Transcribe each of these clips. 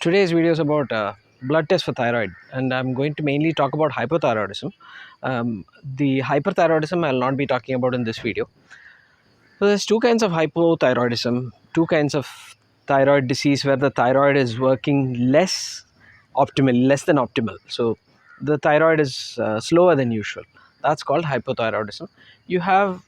Today's video is about blood test for thyroid, and I'm going to mainly talk about hypothyroidism. The hyperthyroidism I'll not be talking about in this video. So there's two kinds of hypothyroidism, two kinds of thyroid disease where the thyroid is working less than optimal. So the thyroid is slower than usual. That's called hypothyroidism. You have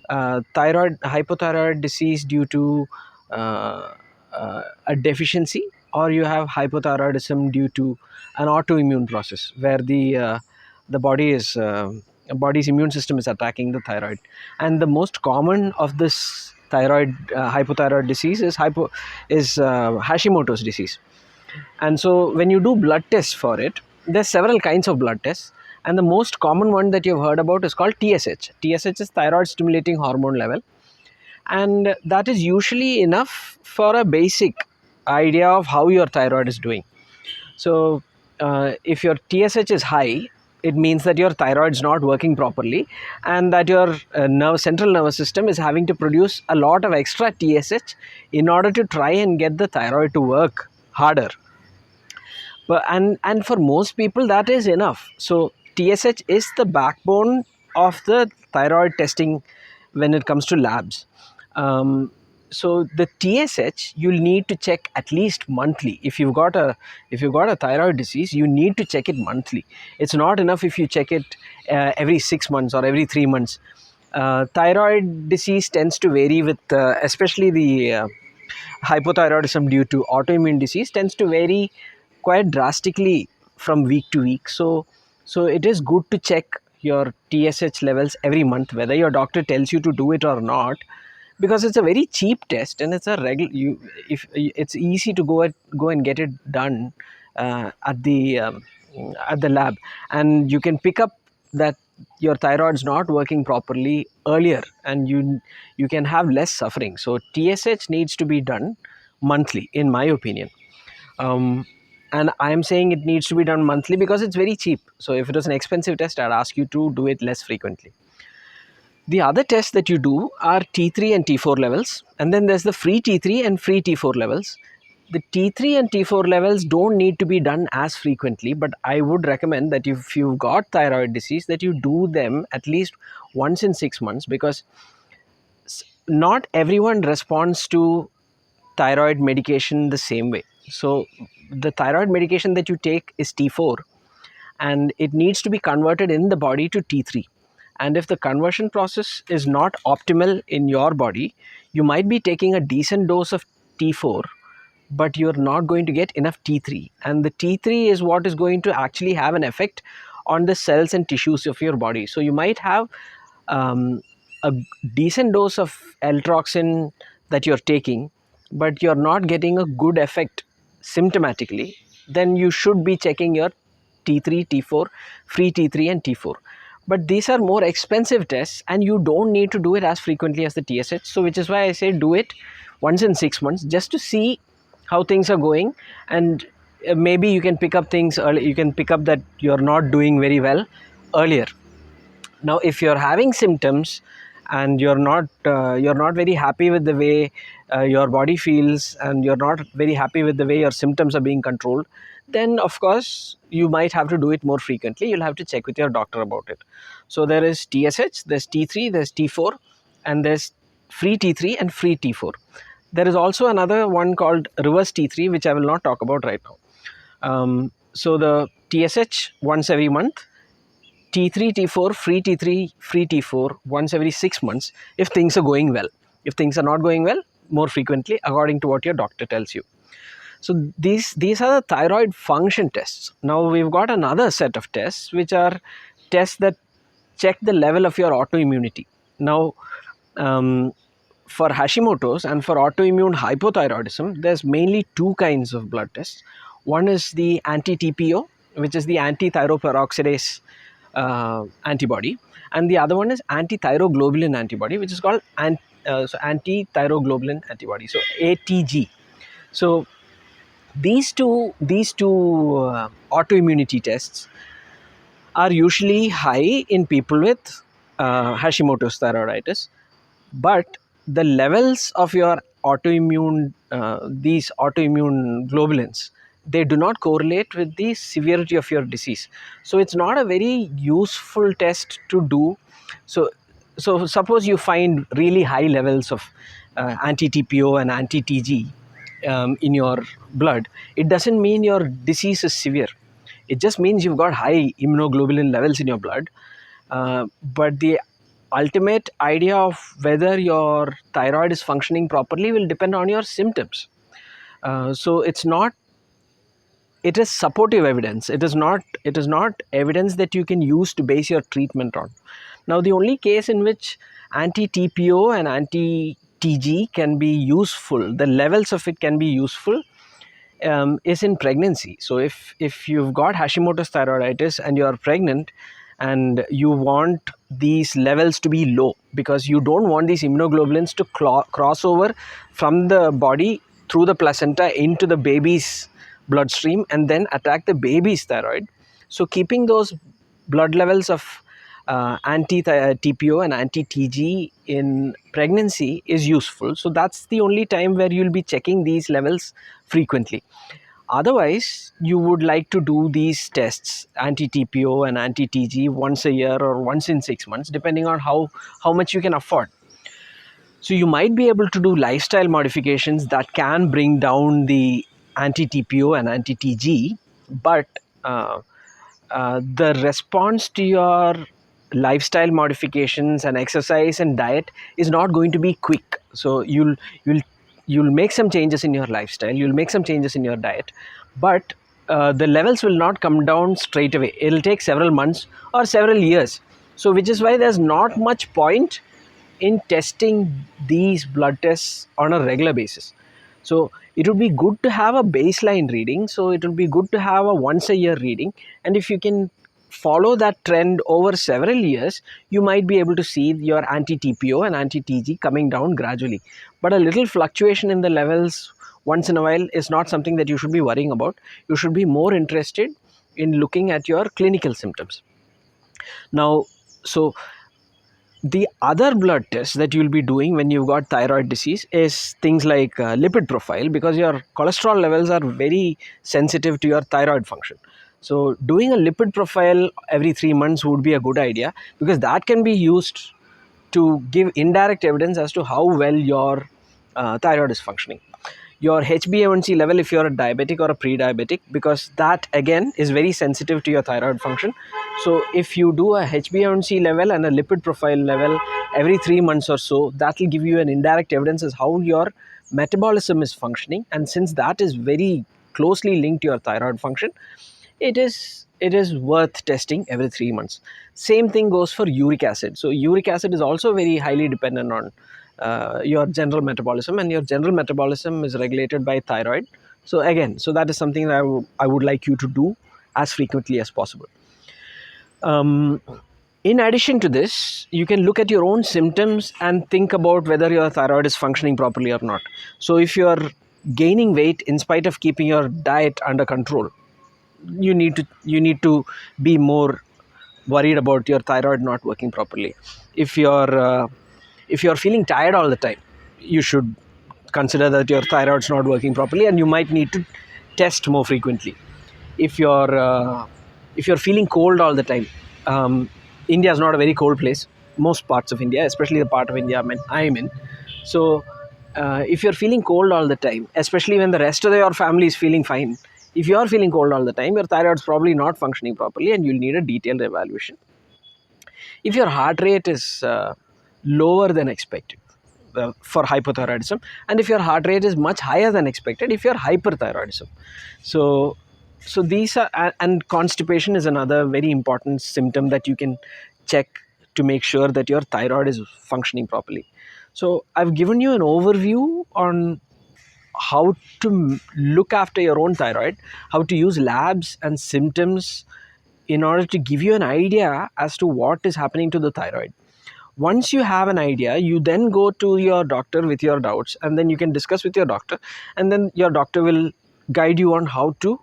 thyroid hypothyroid disease due to a deficiency, or you have hypothyroidism due to an autoimmune process where the body's immune system is attacking the thyroid. And the most common of this hypothyroid disease is Hashimoto's disease. And so when you do blood tests for it, there's several kinds of blood tests, and the most common one that you've heard about is called TSH. TSH is thyroid stimulating hormone level, and that is usually enough for a basic idea of how your thyroid is doing. So if your TSH is high, it means that your thyroid is not working properly, and that your central nervous system is having to produce a lot of extra TSH in order to try and get the thyroid to work harder. But and for most people that is enough. So TSH is the backbone of the thyroid testing when it comes to labs. So the TSH you'll need to check at least monthly. If you've got a thyroid disease, you need to check it monthly. It's not enough if you check it every 6 months or every 3 months. Thyroid disease tends to vary with especially the hypothyroidism due to autoimmune disease tends to vary quite drastically from week to week. So it is good to check your TSH levels every month, whether your doctor tells you to do it or not, because it's a very cheap test and it's a regular. If it's easy to go and get it done at the lab, and you can pick up that your thyroid's not working properly earlier, and you can have less suffering. So TSH needs to be done monthly, in my opinion. And I'm saying it needs to be done monthly because it's very cheap. So if it was an expensive test, I'd ask you to do it less frequently. The other tests that you do are T3 and T4 levels, and then there's the free T3 and free T4 levels. The T3 and T4 levels don't need to be done as frequently, but I would recommend that if you've got thyroid disease, that you do them at least once in 6 months, because not everyone responds to thyroid medication the same way. So the thyroid medication that you take is T4, and it needs to be converted in the body to T3. And if the conversion process is not optimal in your body, you might be taking a decent dose of T4, but you're not going to get enough T3. And the T3 is what is going to actually have an effect on the cells and tissues of your body. So you might have a decent dose of L-troxin that you're taking, but you're not getting a good effect symptomatically. Then you should be checking your T3, T4, free T3 and T4. But these are more expensive tests, and you don't need to do it as frequently as the TSH. So which is why I say do it once in 6 months, just to see how things are going. And maybe you can pick up things early. You can pick up that you're not doing very well earlier. Now if you're having symptoms and you're not very happy with the way your body feels, and you're not very happy with the way your symptoms are being controlled, then of course you might have to do it more frequently. You'll have to check with your doctor about it. So there is TSH, there's T3, there's T4, and there's free T3 and free T4. There is also another one called reverse T3, which I will not talk about right now. So the TSH once every month, T3, T4, free T3, free T4 once every 6 months if things are going well. If things are not going well, more frequently according to what your doctor tells you. So these are the thyroid function tests. Now we've got another set of tests, which are tests that check the level of your autoimmunity. Now for Hashimoto's and for autoimmune hypothyroidism, there's mainly two kinds of blood tests. One is the anti-TPO, which is the anti-thyroperoxidase antibody, and the other one is anti-thyroglobulin antibody, which is called anti-thyroglobulin antibody, so ATG. So these two autoimmunity tests are usually high in people with Hashimoto's thyroiditis, but the levels of your these autoimmune globulins, they do not correlate with the severity of your disease. So it's not a very useful test to do. So suppose you find really high levels of anti-TPO and anti-TG in your blood. It doesn't mean your disease is severe. It just means you've got high immunoglobulin levels in your blood. But the ultimate idea of whether your thyroid is functioning properly will depend on your symptoms. So it is supportive evidence. It is not evidence that you can use to base your treatment on. Now, the only case in which anti-TPO and anti-TG can be useful, the levels of it can be useful, is in pregnancy. So if you've got Hashimoto's thyroiditis and you're pregnant and you want these levels to be low because you don't want these immunoglobulins to cross over from the body through the placenta into the baby's bloodstream and then attack the baby's thyroid. So keeping those blood levels of anti-TPO and anti-TG in pregnancy is useful. So that's the only time where you'll be checking these levels frequently. Otherwise, you would like to do these tests, anti-TPO and anti-TG, once a year or once in 6 months, depending on how much you can afford. So you might be able to do lifestyle modifications that can bring down the anti-TPO and anti-TG, but the response to your lifestyle modifications and exercise and diet is not going to be quick. So you'll make some changes in your lifestyle, you'll make some changes in your diet, but the levels will not come down straight away. It'll take several months or several years. So which is why there's not much point in testing these blood tests on a regular basis. So it would be good to have a baseline reading. So it would be good to have a once a year reading. And if you can follow that trend over several years, you might be able to see your anti-TPO and anti-TG coming down gradually. But a little fluctuation in the levels once in a while is not something that you should be worrying about. You should be more interested in looking at your clinical symptoms. Now, so the other blood tests that you'll be doing when you've got thyroid disease is things like lipid profile, because your cholesterol levels are very sensitive to your thyroid function. So doing a lipid profile every 3 months would be a good idea, because that can be used to give indirect evidence as to how well your thyroid is functioning. Your HbA1c level, if you're a diabetic or a pre-diabetic, because that again is very sensitive to your thyroid function. So if you do a HbA1c level and a lipid profile level every 3 months or so, that will give you an indirect evidence as how your metabolism is functioning. And since that is very closely linked to your thyroid function, it is worth testing every 3 months. Same thing goes for uric acid. So uric acid is also very highly dependent on your general metabolism, and your general metabolism is regulated by thyroid. So again, so that is something that I would like you to do as frequently as possible. In addition to this, you can look at your own symptoms and think about whether your thyroid is functioning properly or not. So if you're gaining weight in spite of keeping your diet under control, you need to be more worried about your thyroid not working properly. If you're feeling tired all the time, you should consider that your thyroid's not working properly, and you might need to test more frequently. If you're feeling cold all the time, India is not a very cold place. Most parts of India, especially the part of India I'm in. So if you're feeling cold all the time, especially when the rest of your family is feeling fine, if you're feeling cold all the time, your thyroid's probably not functioning properly, and you'll need a detailed evaluation. If your heart rate is lower than expected for hypothyroidism, and if your heart rate is much higher than expected if you're hyperthyroidism. So these are, and constipation is another very important symptom that you can check to make sure that your thyroid is functioning properly. So I've given you an overview on how to look after your own thyroid, how to use labs and symptoms in order to give you an idea as to what is happening to the thyroid. Once you have an idea, you then go to your doctor with your doubts, and then you can discuss with your doctor, and then your doctor will guide you on how to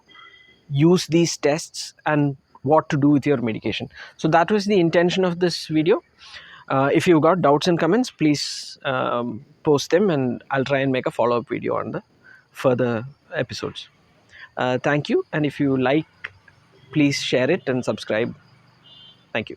use these tests and what to do with your medication. So that was the intention of this video. If you've got doubts and comments, please post them, and I'll try and make a follow-up video on the further episodes. Thank you, and if you like, please share it and subscribe. Thank you.